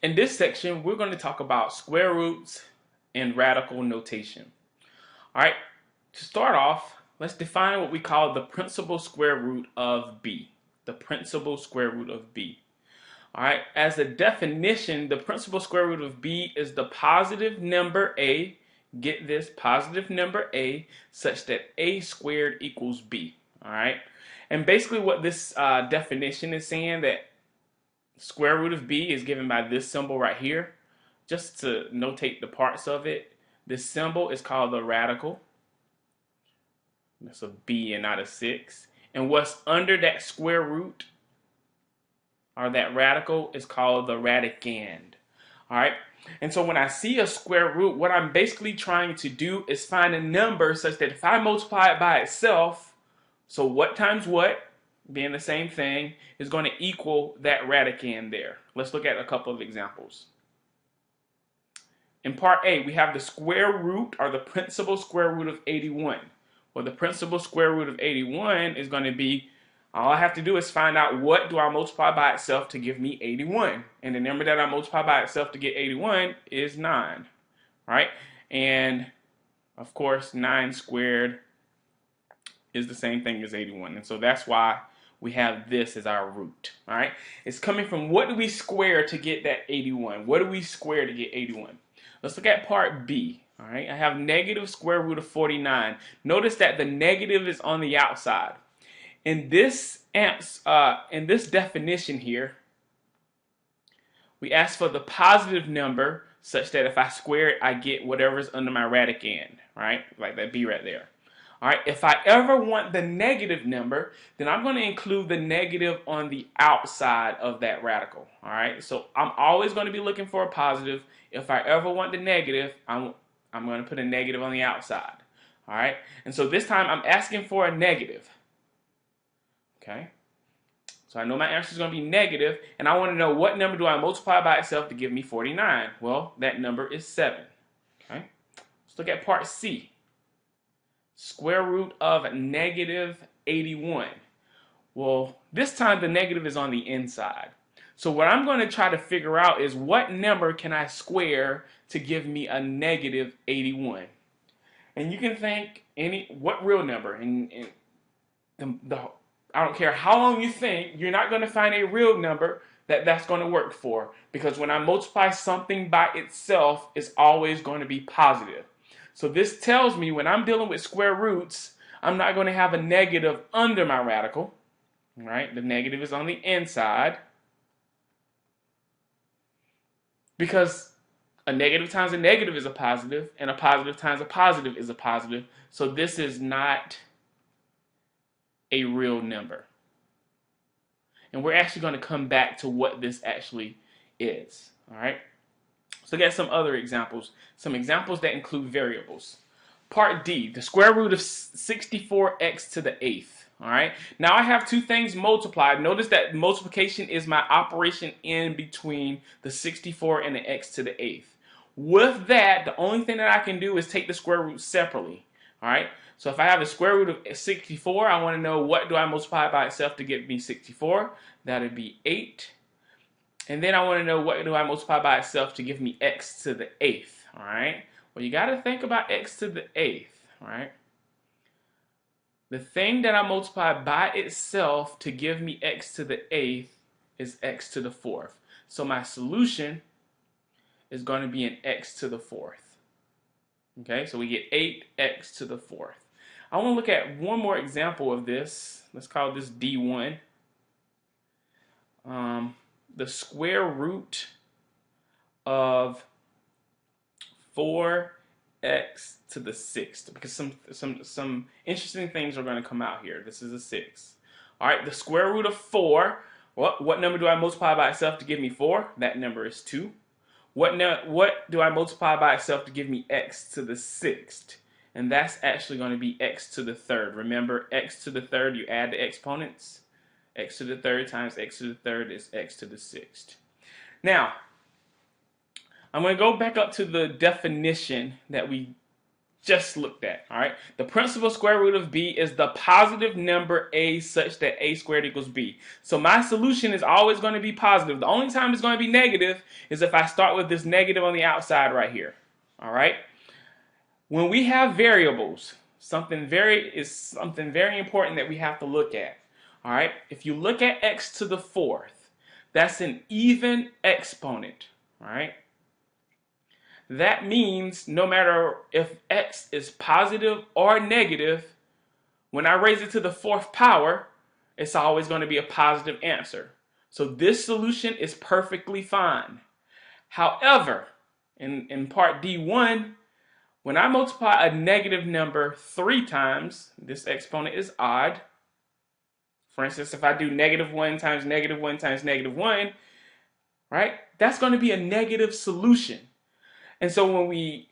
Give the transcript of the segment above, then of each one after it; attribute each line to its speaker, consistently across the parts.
Speaker 1: In this section, we're going to talk about square roots and radical notation. All right, to start off, let's define what we call the principal square root of b. The principal square root of b. All right, as a definition, the principal square root of b is the positive number a, get this, positive number a, such that a squared equals b. All right, and basically what this definition is saying that square root of b is given by this symbol right here. Just to notate the parts of it, this symbol is called the radical. That's a b and not a 6. And what's under that square root, or that radical, is called the radicand. All right? And so when I see a square root, what I'm basically trying to do is find a number such that if I multiply it by itself, so what times what, being the same thing, is going to equal that radicand there. Let's look at a couple of examples. In part A, we have the square root, or the principal square root of 81. Well, the principal square root of 81 is going to be, all I have to do is find out what do I multiply by itself to give me 81. And the number that I multiply by itself to get 81 is 9. Right? And, of course, 9 squared is the same thing as 81. And so that's why we have this as our root. All right? It's coming from what do we square to get that 81? What do we square to get 81? Let's look at part B. All right? I have negative square root of 49. Notice that the negative is on the outside. In this definition here, we ask for the positive number such that if I square it, I get whatever's under my radicand. Right? Like that b right there. All right, if I ever want the negative number, then I'm going to include the negative on the outside of that radical. All right, so I'm always going to be looking for a positive. If I ever want the negative, I'm going to put a negative on the outside. All right, and so this time I'm asking for a negative. Okay, so I know my answer is going to be negative, and I want to know what number do I multiply by itself to give me 49. Well, that number is 7. Okay, let's look at part C. Square root of negative 81. Well, this time the negative is on the inside. So what I'm going to try to figure out is what number can I square to give me a negative 81. And you can think what real number. I don't care how long you think, you're not going to find a real number that's going to work for. Because when I multiply something by itself, it's always going to be positive. So this tells me when I'm dealing with square roots, I'm not going to have a negative under my radical. Right? The negative is on the inside. Because a negative times a negative is a positive, and a positive times a positive is a positive. So this is not a real number. And we're actually going to come back to what this actually is. All right? Let's look at some other examples. Some examples that include variables. Part D, the square root of 64x to the 8th. All right. Now I have two things multiplied. Notice that multiplication is my operation in between the 64 and the x to the 8th. With that, the only thing that I can do is take the square root separately. All right. So if I have a square root of 64, I want to know what do I multiply by itself to get me 64. That would be 8. And then I want to know what do I multiply by itself to give me x to the 8th, all right? Well, you got to think about x to the 8th, all right? The thing that I multiply by itself to give me x to the 8th is x to the 4th. So my solution is going to be an x to the 4th. Okay, so we get 8x to the 4th. I want to look at one more example of this. Let's call this D1. The square root of 4x to the 6th, because some interesting things are going to come out here. This is a 6. All right, the square root of 4. What number do I multiply by itself to give me 4? That number is 2. What do I multiply by itself to give me x to the 6th? And that's actually going to be x to the 3rd. Remember, x to the 3rd, you add the exponents. X to the 3rd times x to the 3rd is x to the 6th. Now, I'm going to go back up to the definition that we just looked at. All right, the principal square root of b is the positive number a such that a squared equals b. So my solution is always going to be positive. The only time it's going to be negative is if I start with this negative on the outside right here. All right, when we have variables, something very important that we have to look at. All right, if you look at x to the fourth, that's an even exponent. All right. That means no matter if x is positive or negative, when I raise it to the fourth power, it's always going to be a positive answer. So this solution is perfectly fine. However, in part D1, when I multiply a negative number 3 times, this exponent is odd. For instance, if I do -1 times -1 times -1, right, that's going to be a negative solution. And so when we,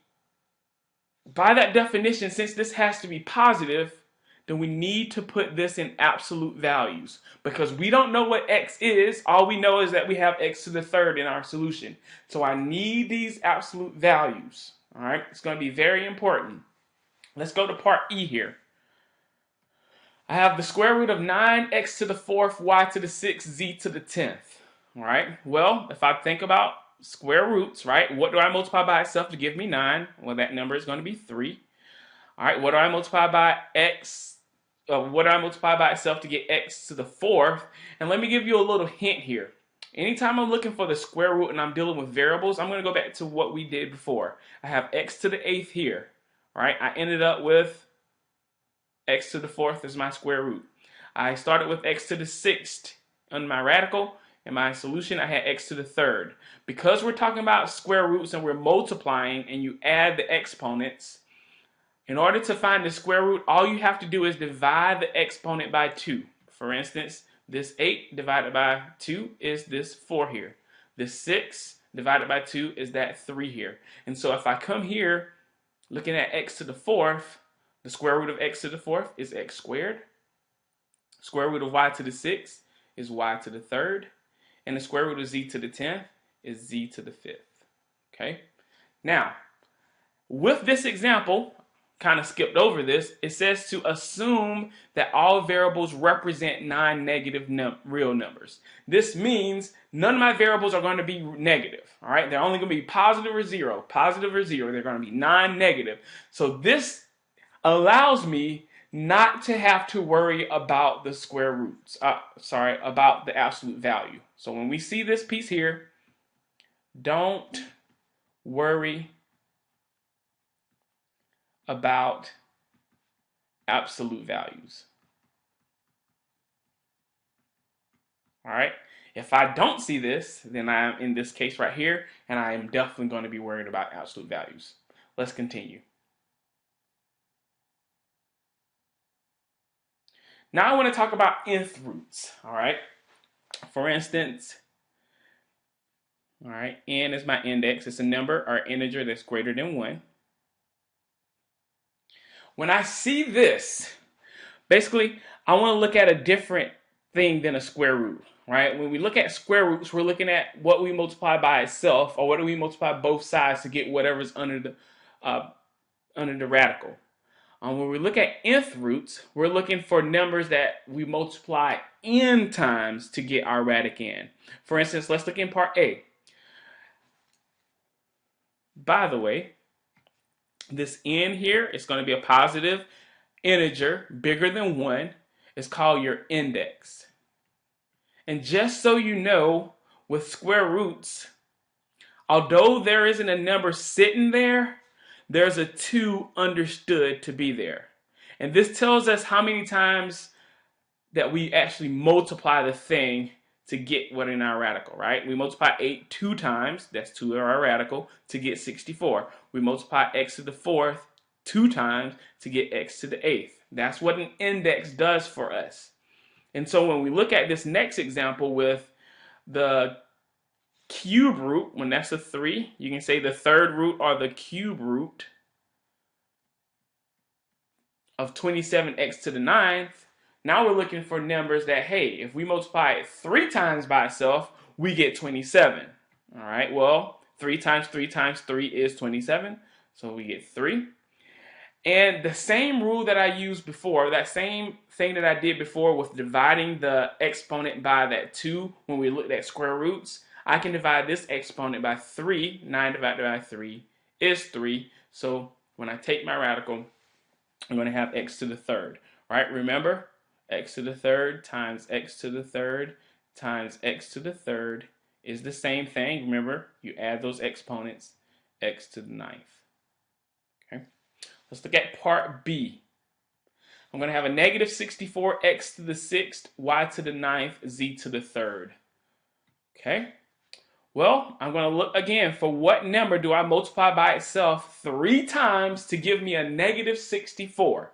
Speaker 1: by that definition, since this has to be positive, then we need to put this in absolute values because we don't know what x is. All we know is that we have x to the third in our solution. So I need these absolute values. All right, it's going to be very important. Let's go to part E here. I have the square root of 9x to the fourth, y to the 6th, z to the 10th. All right, well, if I think about square roots, right? What do I multiply by itself to give me 9? Well, that number is going to be 3. All right, what do I multiply by x? What do I multiply by itself to get x to the fourth? And let me give you a little hint here. Anytime I'm looking for the square root and I'm dealing with variables, I'm going to go back to what we did before. I have x to the 8th here. All right, I ended up with x to the fourth as my square root. I started with x to the 6th on my radical. In my solution, I had x to the third. Because we're talking about square roots and we're multiplying and you add the exponents, in order to find the square root, all you have to do is divide the exponent by 2. For instance, this 8 divided by 2 is this 4 here. This 6 divided by 2 is that 3 here. And so if I come here looking at x to the fourth, the square root of x to the fourth is x squared. Square root of y to the 6th is y to the third. And the square root of z to the 10th is z to the 5th. Okay? Now, with this example, kind of skipped over this, it says to assume that all variables represent non-negative real numbers. This means none of my variables are going to be negative. All right? They're only going to be positive or zero. Positive or zero. They're going to be non-negative. So this allows me not to have to worry about the square roots, about the absolute value. So when we see this piece here, don't worry about absolute values. All right. If I don't see this, then I am in this case right here, and I am definitely going to be worried about absolute values. Let's continue. Now I want to talk about nth roots, all right? For instance, all right, n is my index. It's a number or integer that's greater than 1. When I see this, basically, I want to look at a different thing than a square root, right? When we look at square roots, we're looking at what we multiply by itself, or what do we multiply both sides to get whatever's under the radical. When we look at nth roots, we're looking for numbers that we multiply n times to get our radic n. For instance, let's look in part A. By the way, this n here is going to be a positive integer bigger than 1. It's called your index. And just so you know, with square roots, although there isn't a number sitting there, there's a 2 understood to be there. And this tells us how many times that we actually multiply the thing to get what in our radical, right? We multiply 8 2 times, that's 2 of our radical, to get 64. We multiply x to the fourth 2 times to get x to the 8th. That's what an index does for us. And so when we look at this next example with the cube root, when that's a 3, you can say the third root or the cube root of 27x to the 9th. Now we're looking for numbers that, hey, if we multiply it 3 times by itself, we get 27. All right, well, 3 times 3 times 3 is 27, so we get 3. And the same rule that I used before, that same thing that I did before with dividing the exponent by that 2 when we looked at square roots, I can divide this exponent by 3. 9 divided by 3 is 3. So when I take my radical, I'm going to have x to the third. Right? Remember, x to the third times x to the third times x to the third is the same thing. Remember, you add those exponents, x to the ninth. Okay? Let's look at part B. I'm going to have a negative 64 x to the sixth, y to the ninth, z to the third. Okay? Well, I'm going to look again for what number do I multiply by itself 3 times to give me a negative 64.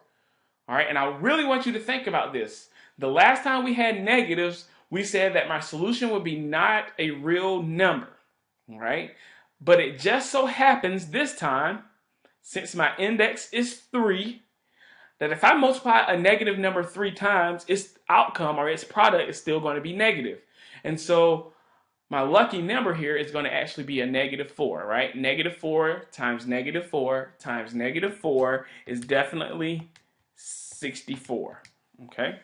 Speaker 1: All right, and I really want you to think about this. The last time we had negatives, we said that my solution would be not a real number. All right, but it just so happens this time, since my index is 3, that if I multiply a negative number 3 times, its outcome or its product is still going to be negative. And so my lucky number here is going to actually be a negative 4, right? Negative 4 times negative 4 times negative 4 is definitely 64, okay?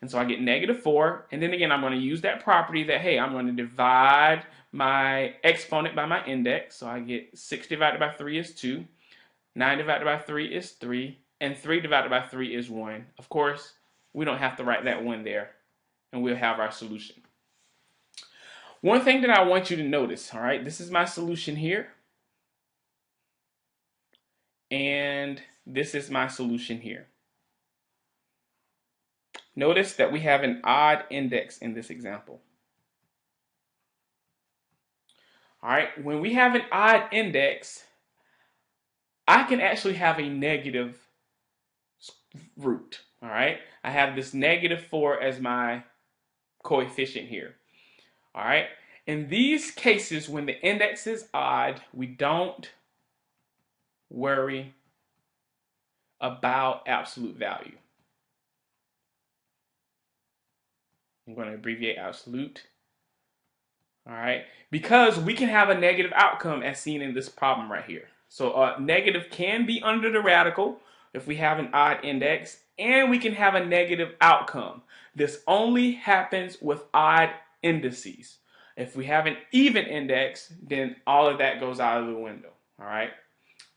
Speaker 1: And so I get negative 4, and then again, I'm going to use that property that, hey, I'm going to divide my exponent by my index. So I get 6 divided by 3 is 2, 9 divided by 3 is 3, and 3 divided by 3 is 1. Of course, we don't have to write that 1 there, and we'll have our solution. One thing that I want you to notice, all right, this is my solution here, and this is my solution here. Notice that we have an odd index in this example. All right, when we have an odd index, I can actually have a negative root. All right, I have this negative 4 as my coefficient here. All right, in these cases, when the index is odd, we don't worry about absolute value. I'm going to abbreviate absolute. All right, because we can have a negative outcome as seen in this problem right here. So negative can be under the radical if we have an odd index, and we can have a negative outcome. This only happens with odd indices. If we have an even index, then all of that goes out of the window. All right,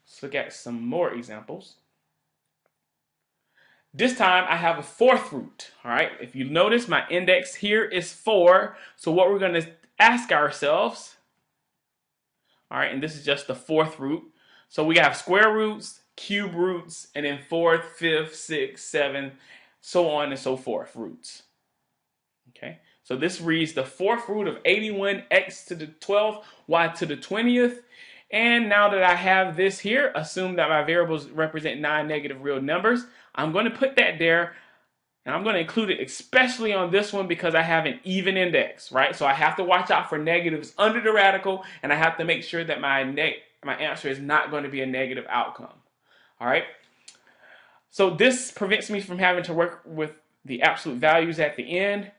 Speaker 1: let's look at some more examples. This time I have a fourth root. All right, if you notice, my index here is 4. So what we're going to ask ourselves, all right, and this is just the fourth root. So we have square roots, cube roots, and then 4th, 5th, 6th, 7th, so on and so forth roots. Okay, so this reads the fourth root of 81 x to the 12th, y to the 20th. And now that I have this here, assume that my variables represent non-negative real numbers. I'm going to put that there, and I'm going to include it especially on this one because I have an even index, right? So I have to watch out for negatives under the radical, and I have to make sure that my answer is not going to be a negative outcome. All right? So this prevents me from having to work with the absolute values at the end.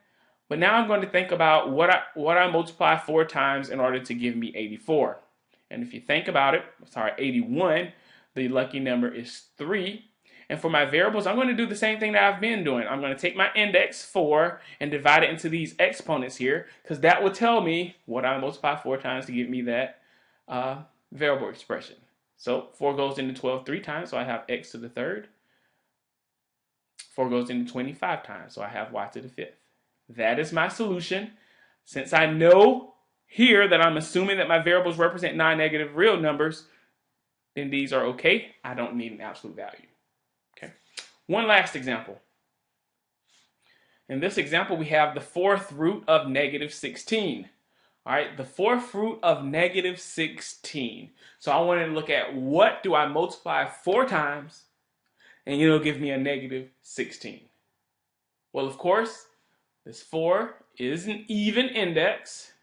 Speaker 1: But now I'm going to think about what I multiply 4 times in order to give me 84. And if you think about it, 81, the lucky number is 3. And for my variables, I'm going to do the same thing that I've been doing. I'm going to take my index 4 and divide it into these exponents here, because that will tell me what I multiply 4 times to give me that variable expression. So 4 goes into 12 3 times, so I have x to the third. 4 goes into 25 times, so I have y to the fifth. That is my solution. Since I know here that I'm assuming that my variables represent non-negative real numbers, then these are okay. I don't need an absolute value. Okay. One last example. In this example, we have the fourth root of negative 16. All right, the fourth root of negative 16. So I want to look at what do I multiply 4 times, and it'll give me a negative 16. Well, of course, this 4 is an even index.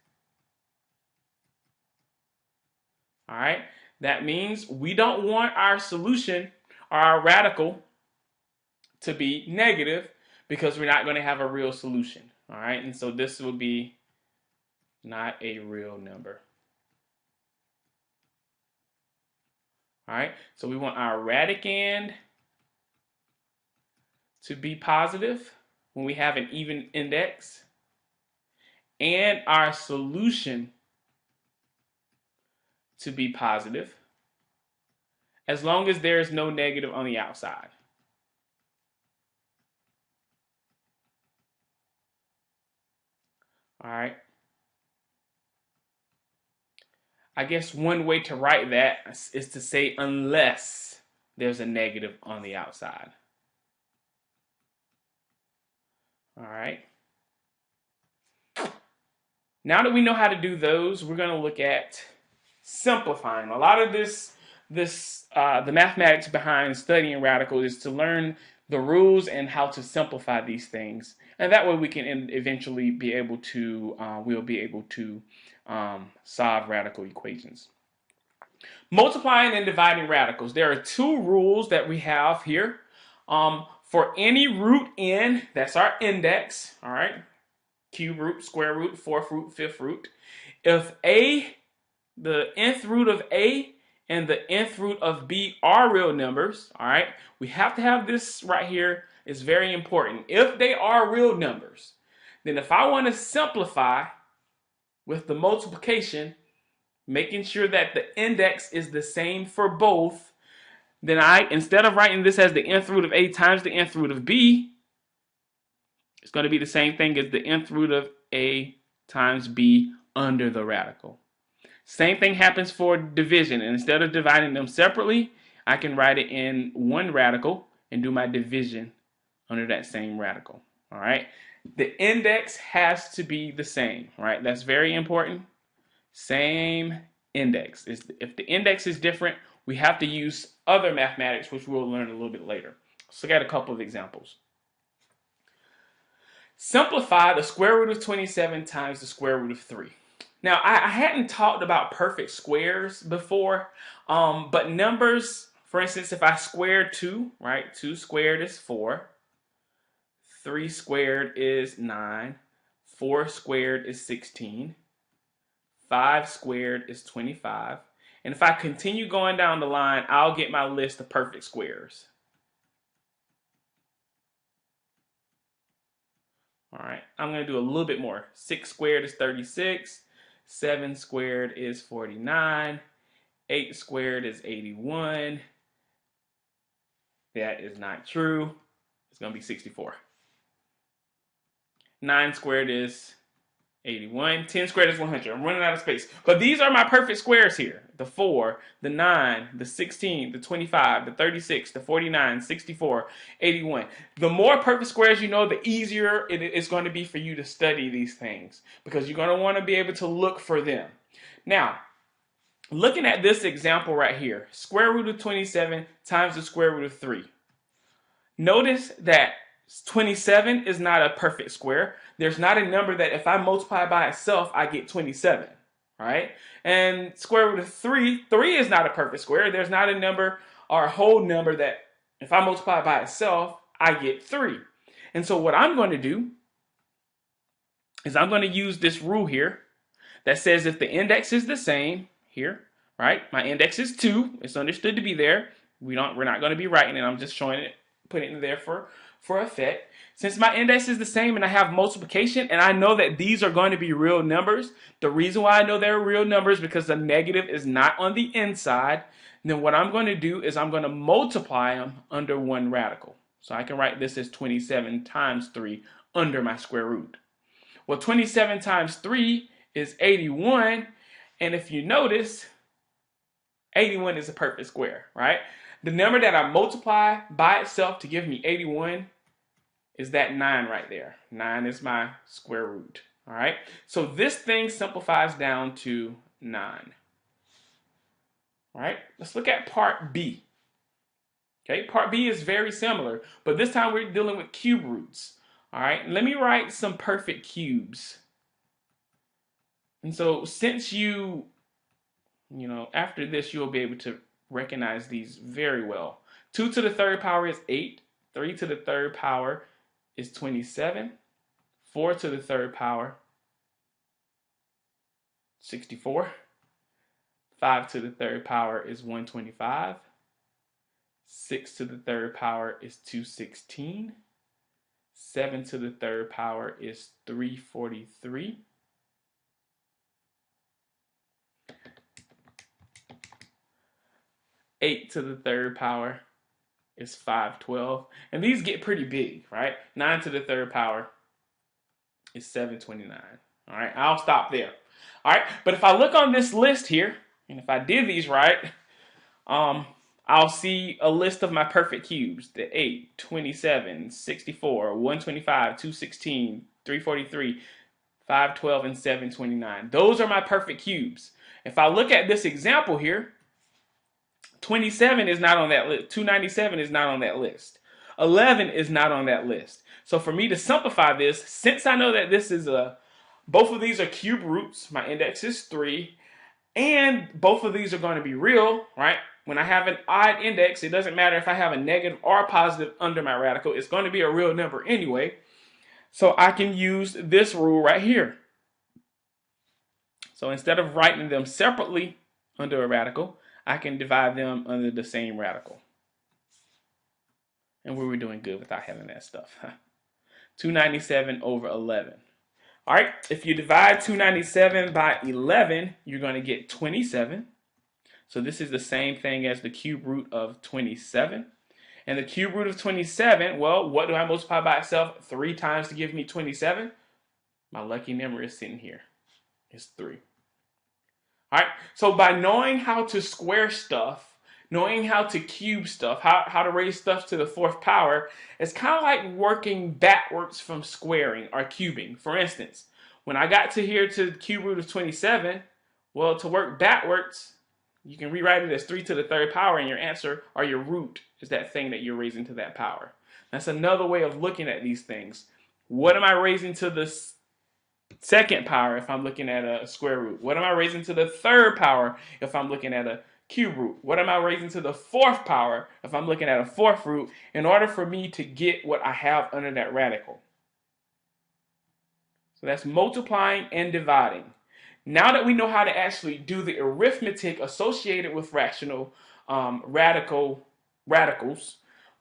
Speaker 1: All right, that means we don't want our solution or our radical to be negative because we're not going to have a real solution. All right, and so this will be not a real number. All right, so we want our radicand to be positive when we have an even index, and our solution to be positive as long as there is no negative on the outside. All right. I guess one way to write that is to say unless there's a negative on the outside. All right. Now that we know how to do those, we're going to look at simplifying. A lot of the mathematics behind studying radicals is to learn the rules and how to simplify these things, and that way we can eventually be able to solve radical equations. Multiplying and dividing radicals. There are two rules that we have here. For any root n, that's our index, all right? Cube root, square root, fourth root, fifth root. If a, the nth root of a and the nth root of b are real numbers, all right? We have to have this right here. It's very important. If they are real numbers, then if I want to simplify with the multiplication, making sure that the index is the same for both, then instead of writing this as the nth root of a times the nth root of b, it's going to be the same thing as the nth root of a times b under the radical. Same thing happens for division. And instead of dividing them separately, I can write it in one radical and do my division under that same radical. All right. The index has to be the same, right? That's very important. Same index. If the index is different, we have to use other mathematics, which we'll learn a little bit later. Let's look at a couple of examples. Simplify the square root of 27 times the square root of 3. Now, I hadn't talked about perfect squares before, but numbers, for instance, if I square 2, right, 2 squared is 4, 3 squared is 9, 4 squared is 16, 5 squared is 25, and if I continue going down the line, I'll get my list of perfect squares. All right, I'm going to do a little bit more. 6 squared is 36, 7 squared is 49, 8 squared is 81. That is not true. It's going to be 64. 9 squared is 81. 10 squared is 100. I'm running out of space. But these are my perfect squares here. The 4, the 9, the 16, the 25, the 36, the 49, 64, 81. The more perfect squares you know, the easier it's going to be for you to study these things, because you're going to want to be able to look for them. Now, looking at this example right here, square root of 27 times the square root of 3. Notice that 27 is not a perfect square. There's not a number that if I multiply by itself, I get 27, right? And square root of 3 is not a perfect square. There's not a number or a whole number that if I multiply by itself, I get 3. And so what I'm going to do is I'm going to use this rule here that says if the index is the same here, right? My index is 2. It's understood to be there. We're not going to be writing it. I'm just showing it, putting it in there for effect. Since my index is the same and I have multiplication and I know that these are going to be real numbers, the reason why I know they're real numbers because the negative is not on the inside, then what I'm going to do is I'm going to multiply them under one radical. So I can write this as 27 times 3 under my square root. Well, 27 times 3 is 81, and if you notice, 81 is a perfect square, right? The number that I multiply by itself to give me 81 is that 9 right there. 9 is my square root, all right? So this thing simplifies down to 9. All right, let's look at part B. Okay, part B is very similar, but this time we're dealing with cube roots. All right, let me write some perfect cubes. And so since you know, after this, you'll be able to recognize these very well. 2 to the third power is 8. 3 to the third power is 27. 4 to the third power, 64. 5 to the third power is 125. 6 to the third power is 216. 7 to the third power is 343. 8 to the third power is 512. And these get pretty big, right? 9 to the third power is 729. All right, I'll stop there. All right, but if I look on this list here, and if I did these right, I'll see a list of my perfect cubes: the 8, 27, 64, 125, 216, 343, 512, and 729. Those are my perfect cubes. If I look at this example here, 27 is not on that list. 297 is not on that list. 11 is not on that list. So for me to simplify this, since I know that this is both of these are cube roots, my index is 3, and both of these are going to be real, right? When I have an odd index, it doesn't matter if I have a negative or a positive under my radical. It's going to be a real number anyway. So I can use this rule right here. So instead of writing them separately under a radical, I can divide them under the same radical. And we were doing good without having that stuff. 297 over 11. All right, if you divide 297 by 11, you're going to get 27. So this is the same thing as the cube root of 27. And the cube root of 27, well, what do I multiply by itself 3 times to give me 27? My lucky number is sitting here. It's 3. All right, so by knowing how to square stuff, knowing how to cube stuff, how to raise stuff to the 4th power, it's kind of like working backwards from squaring or cubing. For instance, when I got to here to the cube root of 27, well, to work backwards, you can rewrite it as 3 to the 3rd power, and your answer or your root is that thing that you're raising to that power. That's another way of looking at these things. What am I raising to the 2nd power if I'm looking at a square root? What am I raising to the 3rd power if I'm looking at a cube root? What am I raising to the 4th power if I'm looking at a 4th root in order for me to get what I have under that radical? So that's multiplying and dividing. Now that we know how to actually do the arithmetic associated with radicals,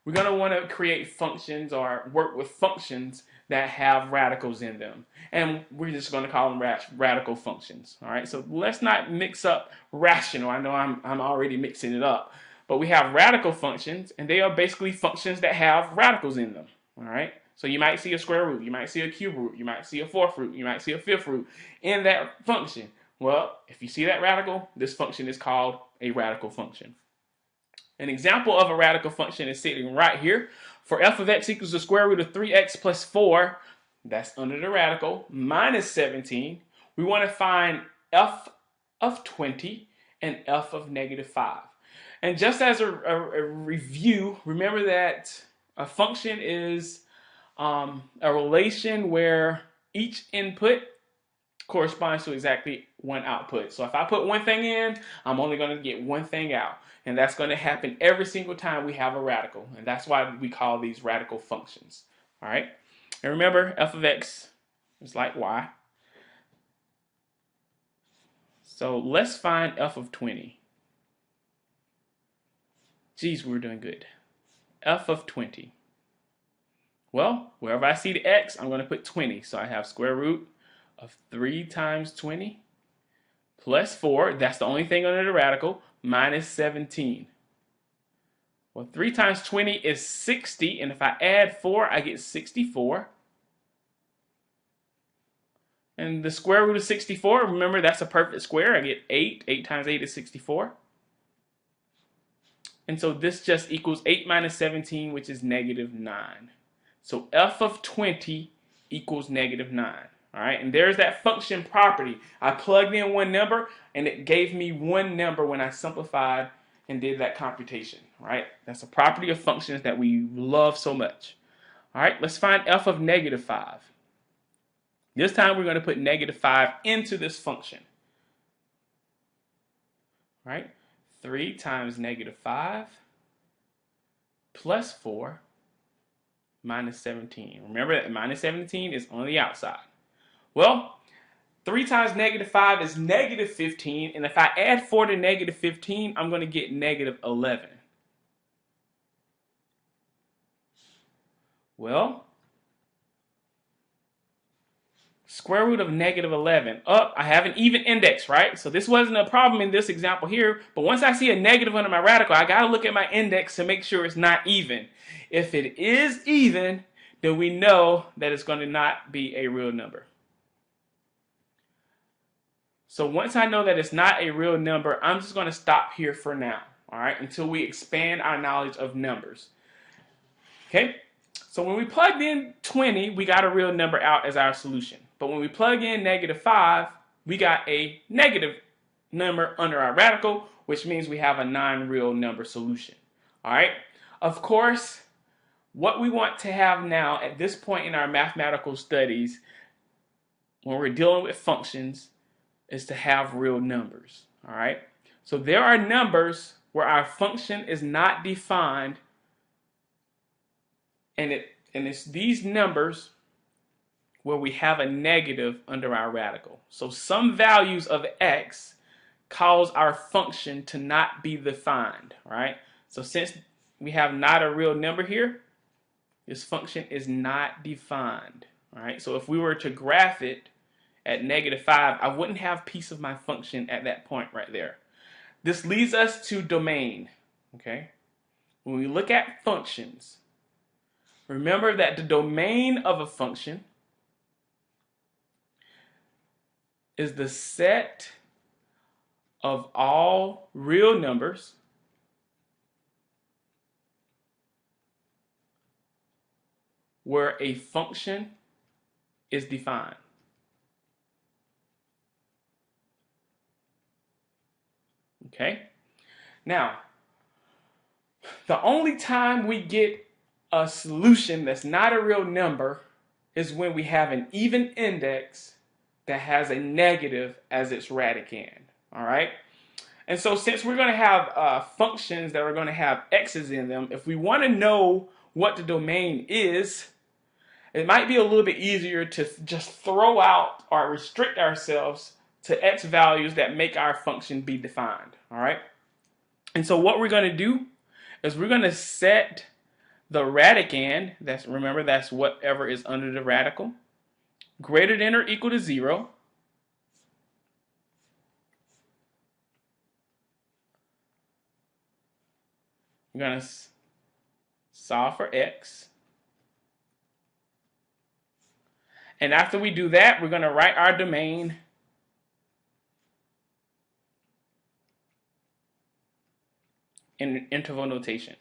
Speaker 1: we're going to want to create functions or work with functions that have radicals in them. And we're just going to call them radical functions. All right, so let's not mix up rational. I know I'm already mixing it up. But we have radical functions, and they are basically functions that have radicals in them. All right, so you might see a square root, you might see a cube root, you might see a 4th root, you might see a 5th root in that function. Well, if you see that radical, this function is called a radical function. An example of a radical function is sitting right here. For f of x equals the square root of 3x plus 4, that's under the radical, minus 17. We want to find f of 20 and f of negative 5. And just as a review, remember that a function is a relation where each input corresponds to exactly one output. So if I put one thing in, I'm only going to get one thing out. And that's going to happen every single time we have a radical. And that's why we call these radical functions. All right? And remember, f of x is like y. So let's find f of 20. Geez, we're doing good. F of 20. Well, wherever I see the x, I'm going to put 20. So I have square root of 3 times 20 plus 4. That's the only thing under the radical. Minus 17. Well, 3 times 20 is 60, and if I add 4, I get 64. And the square root of 64, remember that's a perfect square. I get 8. 8 times 8 is 64. And so this just equals 8 minus 17, which is negative 9. So f of 20 equals negative 9. All right, and there's that function property. I plugged in one number, and it gave me one number when I simplified and did that computation. All right, that's a property of functions that we love so much. All right, let's find f of negative 5. This time we're going to put negative 5 into this function. All right, 3 times negative 5 plus 4 minus 17. Remember that minus 17 is on the outside. Well, 3 times negative 5 is negative 15, and if I add 4 to negative 15, I'm going to get negative 11. Well, Square root of negative 11. I have an even index, right? So this wasn't a problem in this example here, but once I see a negative under my radical, I got to look at my index to make sure it's not even. If it is even, then we know that it's going to not be a real number. So once I know that it's not a real number, I'm just going to stop here for now, all right, until we expand our knowledge of numbers. Okay? So when we plugged in 20, we got a real number out as our solution. But when we plug in negative 5, we got a negative number under our radical, which means we have a non-real number solution. All right? Of course, what we want to have now at this point in our mathematical studies, when we're dealing with functions, is to have real numbers. All right? So there are numbers where our function is not defined, and it's these numbers where we have a negative under our radical. So some values of x cause our function to not be defined, right? So since we have not a real number here, this function is not defined, all right? So if we were to graph it at negative 5, I wouldn't have piece of my function at that point right there. This leads us to domain, okay? When we look at functions, remember that the domain of a function is the set of all real numbers where a function is defined. Okay? Now, the only time we get a solution that's not a real number is when we have an even index that has a negative as its radicand, all right? And so since we're going to have functions that are going to have x's in them, if we want to know what the domain is, it might be a little bit easier to just throw out or restrict ourselves to x values that make our function be defined, all right? And so what we're going to do is we're going to set the radicand, remember that's whatever is under the radical, greater than or equal to 0. We're going to solve for x. And after we do that, we're going to write our domain in interval notation.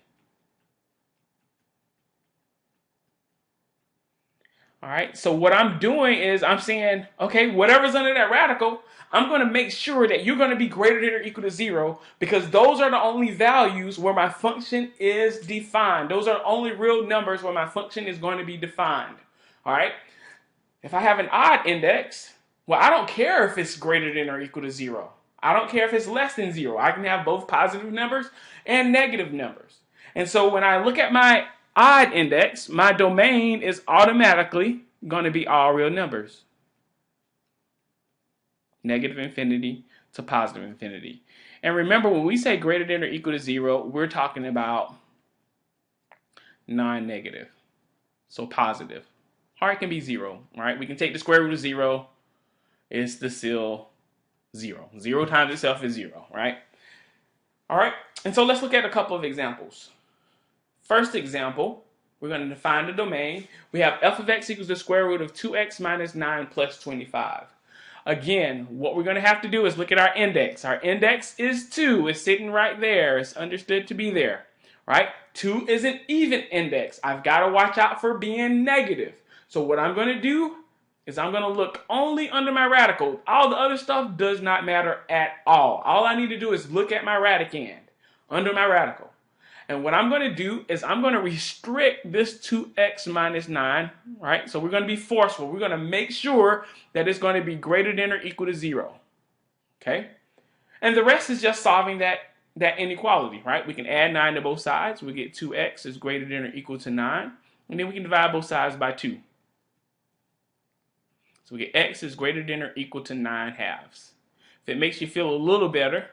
Speaker 1: All right, so what I'm doing is I'm saying, okay, whatever's under that radical, I'm going to make sure that you're going to be greater than or equal to 0 because those are the only values where my function is defined. Those are the only real numbers where my function is going to be defined. All right, if I have an odd index, well, I don't care if it's greater than or equal to 0. I don't care if it's less than 0. I can have both positive numbers and negative numbers. And so when I look at my odd index, my domain is automatically going to be all real numbers. Negative infinity to positive infinity. And remember, when we say greater than or equal to 0, we're talking about non-negative, so positive. Or it can be 0, right? We can take the square root of 0. It's still 0. 0 times itself is 0, right? All right, and so let's look at a couple of examples. First example, we're going to define the domain. We have f of x equals the square root of 2x minus 9 plus 25. Again, what we're going to have to do is look at our index. Our index is 2. It's sitting right there. It's understood to be there, right? 2 is an even index. I've got to watch out for being negative. So what I'm going to do is I'm going to look only under my radical. All the other stuff does not matter at all. All I need to do is look at my radicand under my radical. And what I'm going to do is I'm going to restrict this 2x minus 9, right? So we're going to be forceful. We're going to make sure that it's going to be greater than or equal to 0, okay? And the rest is just solving that inequality, right? We can add 9 to both sides. We get 2x is greater than or equal to 9. And then we can divide both sides by 2. So we get x is greater than or equal to 9 halves. If it makes you feel a little better,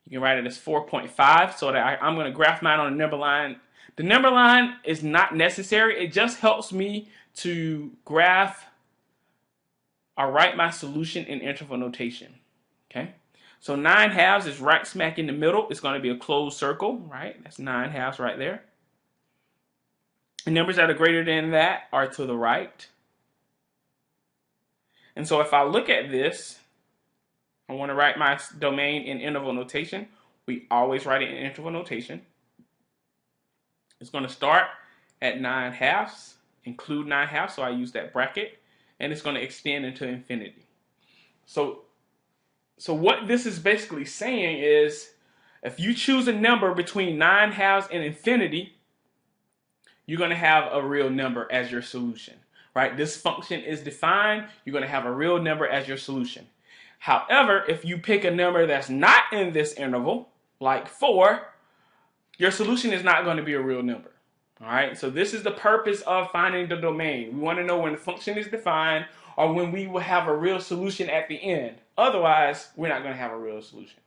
Speaker 1: you can write it as 4.5 so that I'm going to graph mine on a number line. The number line is not necessary. It just helps me to graph I'll write my solution in interval notation. Okay, so 9/2 is right smack in the middle. It's going to be a closed circle, right? That's 9/2 right there. The numbers that are greater than that are to the right. And so if I look at this, I want to write my domain in interval notation. We always write it in interval notation. It's going to start at 9/2, include 9/2, so I use that bracket, and it's going to extend into infinity. So what this is basically saying is, if you choose a number between 9/2 and infinity, you're going to have a real number as your solution, right? This function is defined. You're going to have a real number as your solution. However, if you pick a number that's not in this interval, like 4, your solution is not going to be a real number. All right, so this is the purpose of finding the domain. We want to know when the function is defined or when we will have a real solution at the end. Otherwise, we're not going to have a real solution.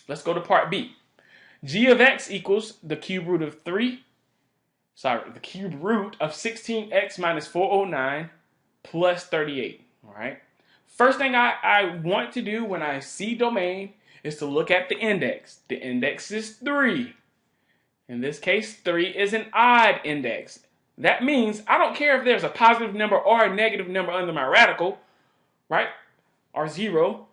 Speaker 1: Let's go to part B. G of x equals the cube root of 16x minus 409 plus 38. All right. First thing I want to do when I see domain is to look at the index. The index is 3. In this case, 3 is an odd index. That means I don't care if there's a positive number or a negative number under my radical, right? Or 0,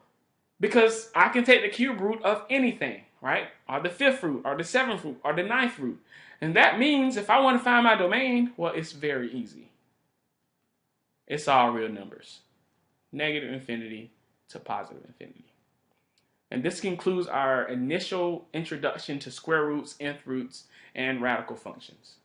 Speaker 1: because I can take the cube root of anything, right? Or the 5th root, or the 7th root, or the 9th root. And that means if I want to find my domain, well, it's very easy. It's all real numbers. Negative infinity to positive infinity. And this concludes our initial introduction to square roots, nth roots, and radical functions.